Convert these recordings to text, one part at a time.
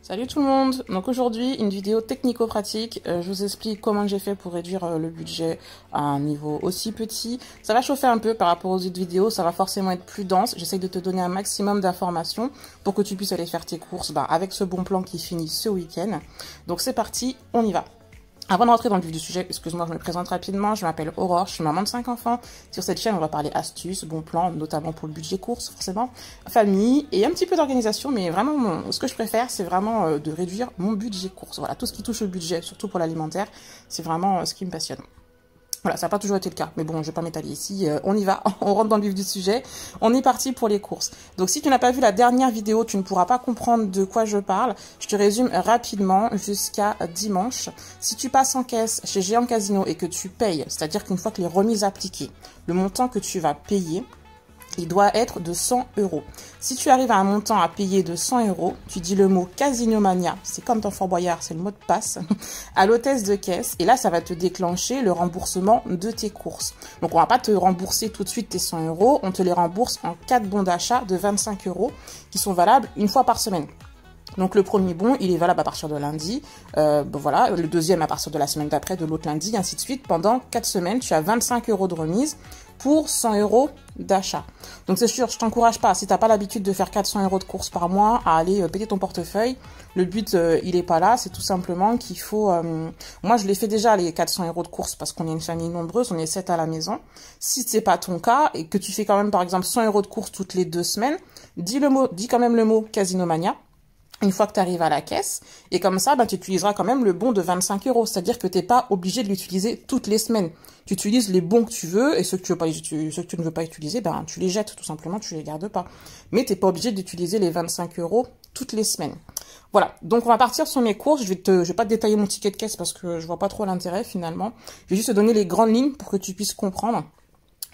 Salut tout le monde. Donc aujourd'hui une vidéo technico-pratique. Je vous explique comment j'ai fait pour réduire le budget à un niveau aussi petit. Ça va chauffer un peu par rapport aux autres vidéos, ça va forcément être plus dense. J'essaie de te donner un maximum d'informations pour que tu puisses aller faire tes courses avec ce bon plan qui finit ce week-end. Donc c'est parti, on y va. Avant de rentrer dans le vif du sujet, excuse-moi, je me présente rapidement, je m'appelle Aurore, je suis maman de 5 enfants. Sur cette chaîne, on va parler astuces, bons plans, notamment pour le budget course, forcément, famille et un petit peu d'organisation, mais vraiment, ce que je préfère, c'est vraiment de réduire mon budget course. Voilà, tout ce qui touche au budget, surtout pour l'alimentaire, c'est vraiment ce qui me passionne. Voilà, ça n'a pas toujours été le cas, mais bon, je ne vais pas m'étaler ici, on y va, on rentre dans le vif du sujet, on est parti pour les courses. Donc si tu n'as pas vu la dernière vidéo, tu ne pourras pas comprendre de quoi je parle, je te résume rapidement jusqu'à dimanche. Si tu passes en caisse chez Géant Casino et que tu payes, c'est-à-dire qu'une fois que les remises appliquées, le montant que tu vas payer, il doit être de 100 €. Si tu arrives à un montant à payer de 100 €, tu dis le mot Casinomania, c'est comme dans Fort Boyard, c'est le mot de passe, à l'hôtesse de caisse. Et là, ça va te déclencher le remboursement de tes courses. Donc, on va pas te rembourser tout de suite tes 100 €, on te les rembourse en 4 bons d'achat de 25 € qui sont valables une fois par semaine. Donc le premier bon, il est valable à partir de lundi, voilà, le deuxième à partir de la semaine d'après, de l'autre lundi, ainsi de suite. Pendant 4 semaines, tu as 25 € de remise pour 100 € d'achat. Donc c'est sûr, je t'encourage pas, si t'as pas l'habitude de faire 400 € de courses par mois, à aller péter ton portefeuille. Le but, il est pas là, c'est tout simplement qu'il faut... Moi, je l'ai fait déjà, les 400 € de courses, parce qu'on est une famille nombreuse, on est 7 à la maison. Si c'est pas ton cas, et que tu fais quand même, par exemple, 100 € de courses toutes les 2 semaines, dis quand même le mot Casinomania une fois que tu arrives à la caisse, et comme ça, tu utiliseras quand même le bon de 25 €, c'est-à-dire que tu n'es pas obligé de l'utiliser toutes les semaines. Tu utilises les bons que tu veux, et ceux que tu ne veux pas utiliser, tu les jettes, tout simplement, tu les gardes pas. Mais tu n'es pas obligé d'utiliser les 25 € toutes les semaines. Voilà, donc on va partir sur mes courses, je vais pas te détailler mon ticket de caisse parce que je vois pas trop l'intérêt finalement. Je vais juste te donner les grandes lignes pour que tu puisses comprendre.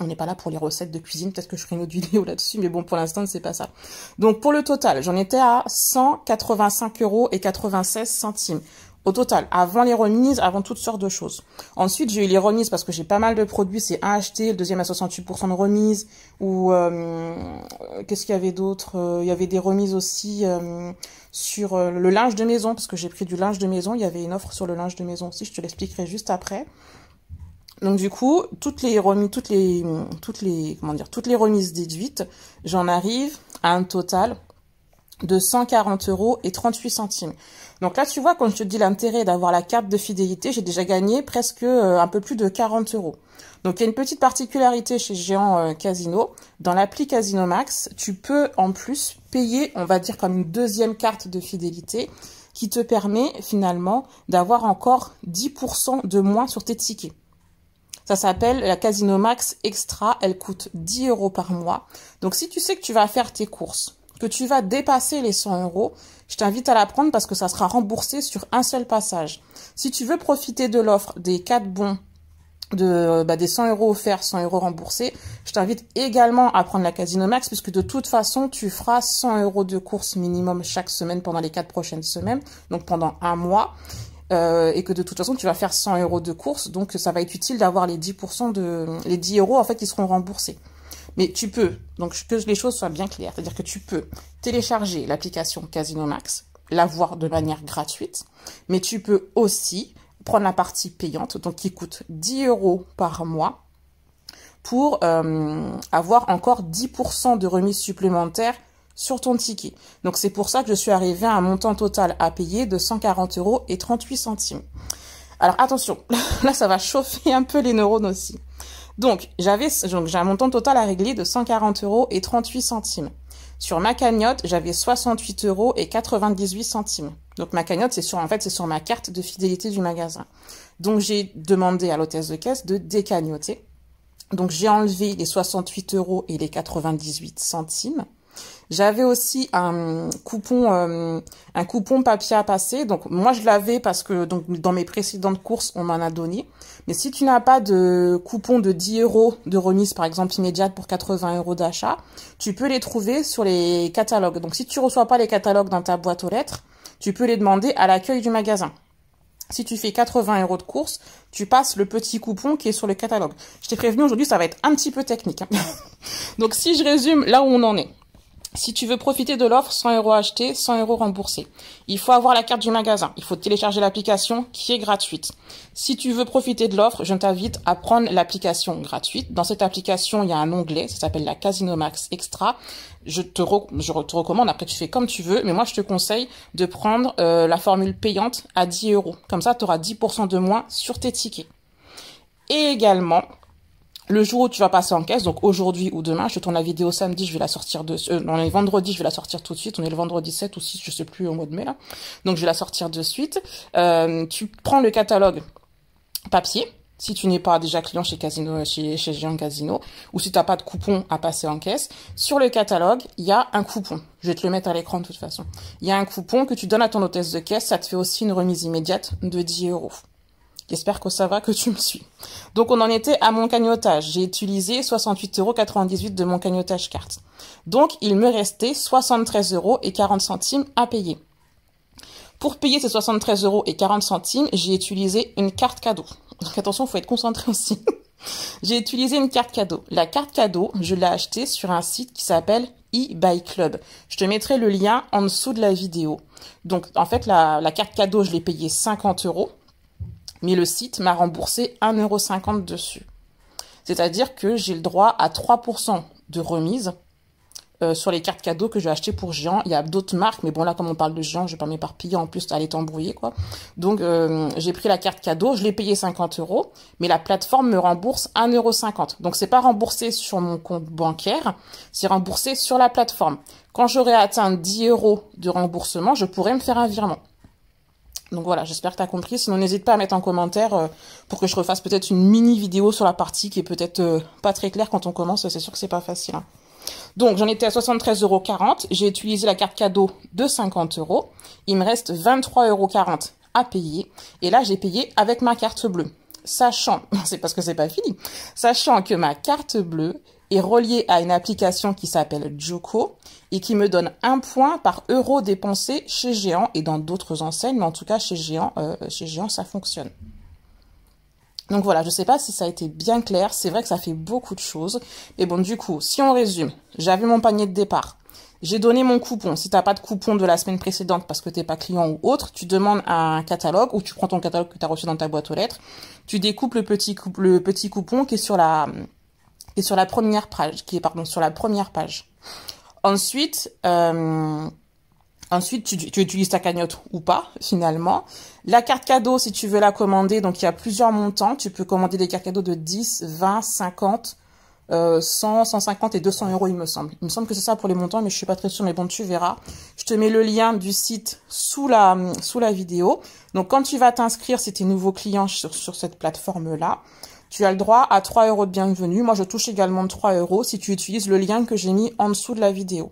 On n'est pas là pour les recettes de cuisine, peut-être que je ferai une autre vidéo là-dessus, mais bon, pour l'instant, c'est pas ça. Donc, pour le total, j'en étais à 185,96 €. Au total, avant les remises, avant toutes sortes de choses. Ensuite, j'ai eu les remises parce que j'ai pas mal de produits, c'est un acheté, le deuxième à 68% de remise, ou qu'est-ce qu'il y avait d'autre? Il y avait des remises aussi sur le linge de maison, parce que j'ai pris du linge de maison, il y avait une offre sur le linge de maison aussi, je te l'expliquerai juste après. Donc du coup, toutes les remises déduites, j'en arrive à un total de 140,38 €. Donc là, tu vois, quand je te dis l'intérêt d'avoir la carte de fidélité, j'ai déjà gagné presque un peu plus de 40 €. Donc il y a une petite particularité chez Géant Casino. Dans l'appli Casino Max, tu peux en plus payer, on va dire comme une deuxième carte de fidélité, qui te permet finalement d'avoir encore 10% de moins sur tes tickets. Ça s'appelle la Casino Max Extra, elle coûte 10 € par mois. Donc si tu sais que tu vas faire tes courses, que tu vas dépasser les 100 €, je t'invite à la prendre parce que ça sera remboursé sur un seul passage. Si tu veux profiter de l'offre des 4 bons, des 100 € offerts, 100 € remboursés, je t'invite également à prendre la Casino Max puisque de toute façon, tu feras 100 € de courses minimum chaque semaine pendant les 4 prochaines semaines, donc pendant un mois. Et que de toute façon tu vas faire 100 € de courses, donc ça va être utile d'avoir les 10 € en fait qui seront remboursés. Mais tu peux, donc que les choses soient bien claires, c'est-à-dire que tu peux télécharger l'application Casino Max, l'avoir de manière gratuite, mais tu peux aussi prendre la partie payante, donc qui coûte 10 € par mois, pour avoir encore 10% de remise supplémentaire sur ton ticket. Donc c'est pour ça que je suis arrivée à un montant total à payer de 140,38 €. Alors attention, là ça va chauffer un peu les neurones aussi. Donc j'ai un montant total à régler de 140,38 €. Sur ma cagnotte, j'avais 68,98 €. Donc ma cagnotte, c'est sur ma carte de fidélité du magasin. Donc j'ai demandé à l'hôtesse de caisse de décagnoter. Donc j'ai enlevé les 68 € et les 98 centimes. J'avais aussi un coupon papier à passer. Donc moi je l'avais parce que dans mes précédentes courses on m'en a donné. Mais si tu n'as pas de coupon de 10 € de remise par exemple immédiate pour 80 € d'achat, tu peux les trouver sur les catalogues. Donc si tu reçois pas les catalogues dans ta boîte aux lettres, tu peux les demander à l'accueil du magasin. Si tu fais 80 € de course, tu passes le petit coupon qui est sur le catalogue. Je t'ai prévenu aujourd'hui, ça va être un petit peu technique. Donc si je résume là où on en est. Si tu veux profiter de l'offre, 100 € achetés, 100 € remboursés. Il faut avoir la carte du magasin. Il faut télécharger l'application qui est gratuite. Si tu veux profiter de l'offre, je t'invite à prendre l'application gratuite. Dans cette application, il y a un onglet, ça s'appelle la Casino Max Extra. Je te recommande, après tu fais comme tu veux, mais moi je te conseille de prendre la formule payante à 10 €. Comme ça, tu auras 10% de moins sur tes tickets. Et également, le jour où tu vas passer en caisse, donc aujourd'hui ou demain, je te tourne la vidéo samedi, je vais la sortir on est vendredi, je vais la sortir tout de suite. On est le vendredi 7 ou 6, je sais plus, au mois de mai là. Donc je vais la sortir de suite. Tu prends le catalogue papier, si tu n'es pas déjà client chez Casino, chez Géant Casino, ou si tu n'as pas de coupon à passer en caisse. Sur le catalogue, il y a un coupon. Je vais te le mettre à l'écran de toute façon. Il y a un coupon que tu donnes à ton hôtesse de caisse, ça te fait aussi une remise immédiate de 10 €. J'espère que ça va, que tu me suis. Donc, on en était à mon cagnotage. J'ai utilisé 68,98 € de mon cagnotage carte. Donc, il me restait 73,40 € à payer. Pour payer ces 73,40 €, j'ai utilisé une carte cadeau. Donc, attention, il faut être concentré aussi. J'ai utilisé une carte cadeau. La carte cadeau, je l'ai achetée sur un site qui s'appelle eBuy Club. Je te mettrai le lien en dessous de la vidéo. Donc, en fait, la carte cadeau, je l'ai payée 50 €. Mais le site m'a remboursé 1,50 € dessus. C'est-à-dire que j'ai le droit à 3% de remise sur les cartes cadeaux que j'ai achetées pour Géant. Il y a d'autres marques, mais bon, là, comme on parle de Géant, je vais pas m'éparpiller. En plus, aller t'embrouiller, quoi. Donc, j'ai pris la carte cadeau, je l'ai payé 50 €, mais la plateforme me rembourse 1,50 €. Donc, c'est pas remboursé sur mon compte bancaire, c'est remboursé sur la plateforme. Quand j'aurai atteint 10 € de remboursement, je pourrai me faire un virement. Donc voilà, j'espère que tu as compris. Sinon, n'hésite pas à mettre en commentaire pour que je refasse peut-être une mini vidéo sur la partie qui est peut-être pas très claire quand on commence. C'est sûr que c'est pas facile. Hein. Donc, j'en étais à 73,40 €. J'ai utilisé la carte cadeau de 50 €. Il me reste 23,40 € à payer. Et là, j'ai payé avec ma carte bleue. Sachant, c'est parce que c'est pas fini, sachant que ma carte bleue est reliée à une application qui s'appelle Joko et qui me donne 1 point par euro dépensé chez Géant et dans d'autres enseignes, mais en tout cas chez Géant, ça fonctionne. Donc voilà, je sais pas si ça a été bien clair, c'est vrai que ça fait beaucoup de choses, mais bon, du coup, si on résume, j'avais mon panier de départ, j'ai donné mon coupon. Si t'as pas de coupon de la semaine précédente parce que t'es pas client ou autre, tu demandes un catalogue ou tu prends ton catalogue que tu as reçu dans ta boîte aux lettres, tu découpes le petit coupon qui est sur la première page, sur la première page. Ensuite, tu utilises ta cagnotte ou pas, finalement. La carte cadeau, si tu veux la commander, donc il y a plusieurs montants. Tu peux commander des cartes cadeaux de 10, 20, 50, 100, 150 et 200 €, il me semble. Il me semble que c'est ça pour les montants, mais je suis pas très sûre, mais bon, tu verras. Je te mets le lien du site sous la vidéo. Donc, quand tu vas t'inscrire, si tu es nouveau client sur cette plateforme-là, tu as le droit à 3 € de bienvenue. Moi, je touche également 3 € si tu utilises le lien que j'ai mis en dessous de la vidéo.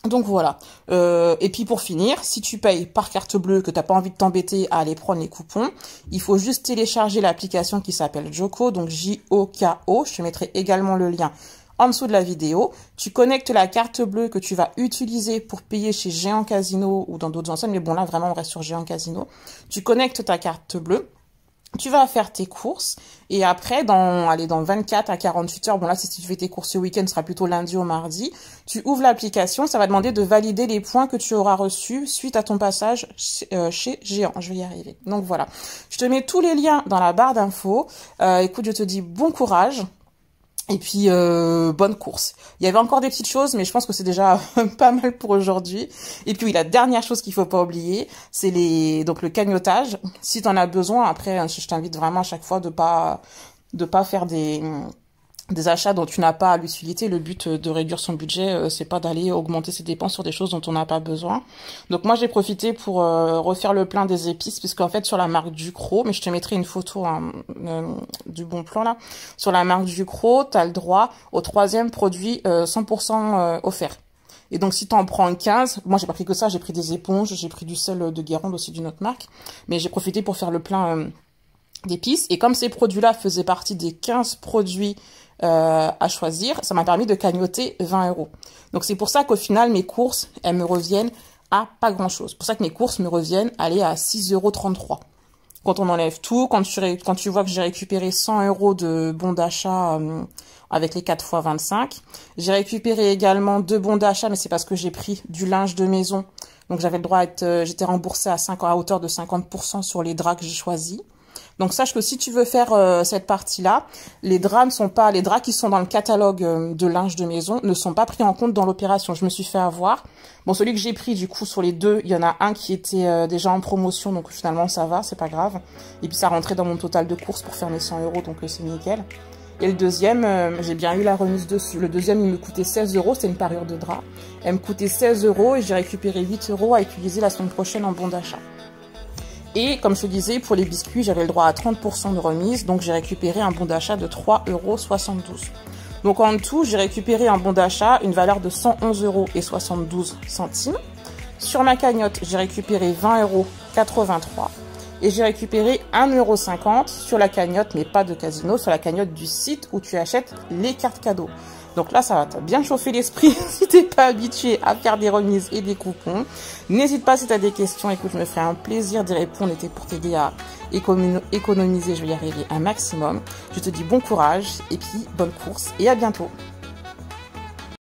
Donc voilà. Et puis pour finir, si tu payes par carte bleue, que tu n'as pas envie de t'embêter à aller prendre les coupons, il faut juste télécharger l'application qui s'appelle Joko, donc J-O-K-O. Je te mettrai également le lien en dessous de la vidéo. Tu connectes la carte bleue que tu vas utiliser pour payer chez Géant Casino ou dans d'autres enseignes, mais bon là vraiment on reste sur Géant Casino. Tu connectes ta carte bleue. Tu vas faire tes courses et après, dans 24 à 48 heures, bon là, si tu fais tes courses ce week-end, ce sera plutôt lundi ou mardi, tu ouvres l'application, ça va demander de valider les points que tu auras reçus suite à ton passage chez Géant. Je vais y arriver. Donc voilà. Je te mets tous les liens dans la barre d'infos. Écoute, je te dis bon courage. Et puis, bonne course. Il y avait encore des petites choses, mais je pense que c'est déjà pas mal pour aujourd'hui. Et puis, oui, la dernière chose qu'il faut pas oublier, c'est donc le cagnotage. Si tu en as besoin, après, je t'invite vraiment à chaque fois de pas faire des achats dont tu n'as pas l'utilité. Le but de réduire son budget, c'est pas d'aller augmenter ses dépenses sur des choses dont on n'a pas besoin. Donc moi j'ai profité pour refaire le plein des épices, puisqu'en fait sur la marque Ducros, mais je te mettrai une photo du bon plan là, sur la marque Ducros, tu as le droit au 3e produit 100% offert. Et donc si tu en prends 15, moi j'ai pas pris que ça, j'ai pris des éponges, j'ai pris du sel de Guérande aussi d'une autre marque, mais j'ai profité pour faire le plein d'épices. Et comme ces produits-là faisaient partie des 15 produits à choisir, ça m'a permis de cagnoter 20 €. Donc c'est pour ça qu'au final mes courses, elles me reviennent à pas grand chose. C'est pour ça que mes courses me reviennent à 6,33 €. quand on enlève tout, quand tu vois que j'ai récupéré 100 € de bons d'achat avec les 4 x 25. J'ai récupéré également 2 bons d'achat, mais c'est parce que j'ai pris du linge de maison. Donc j'avais le droit j'étais remboursée à hauteur de 50% sur les draps que j'ai choisis. Donc sache que si tu veux faire cette partie-là, les draps qui sont dans le catalogue de linge de maison ne sont pas pris en compte dans l'opération. Je me suis fait avoir. Bon, celui que j'ai pris du coup sur les deux, il y en a un qui était déjà en promotion, donc finalement ça va, c'est pas grave. Et puis ça rentrait dans mon total de course pour faire mes 100 €, donc c'est nickel. Et le deuxième, j'ai bien eu la remise dessus. Le deuxième, il me coûtait 16 €, c'est une parure de drap. Elle me coûtait 16 € et j'ai récupéré 8 € à utiliser la semaine prochaine en bon d'achat. Et comme je te disais, pour les biscuits, j'avais le droit à 30% de remise, donc j'ai récupéré un bon d'achat de 3,72 €. Donc en tout, j'ai récupéré un bon d'achat, une valeur de 111,72 €. Sur ma cagnotte, j'ai récupéré 20,83 €. Et j'ai récupéré 1,50 € sur la cagnotte, mais pas de casino, sur la cagnotte du site où tu achètes les cartes cadeaux. Donc là, ça va te bien chauffer l'esprit si t'es pas habitué à faire des remises et des coupons. N'hésite pas si tu as des questions. Écoute, je me ferai un plaisir d'y répondre et pour t'aider à économiser, je vais y arriver un maximum. Je te dis bon courage et puis bonne course et à bientôt.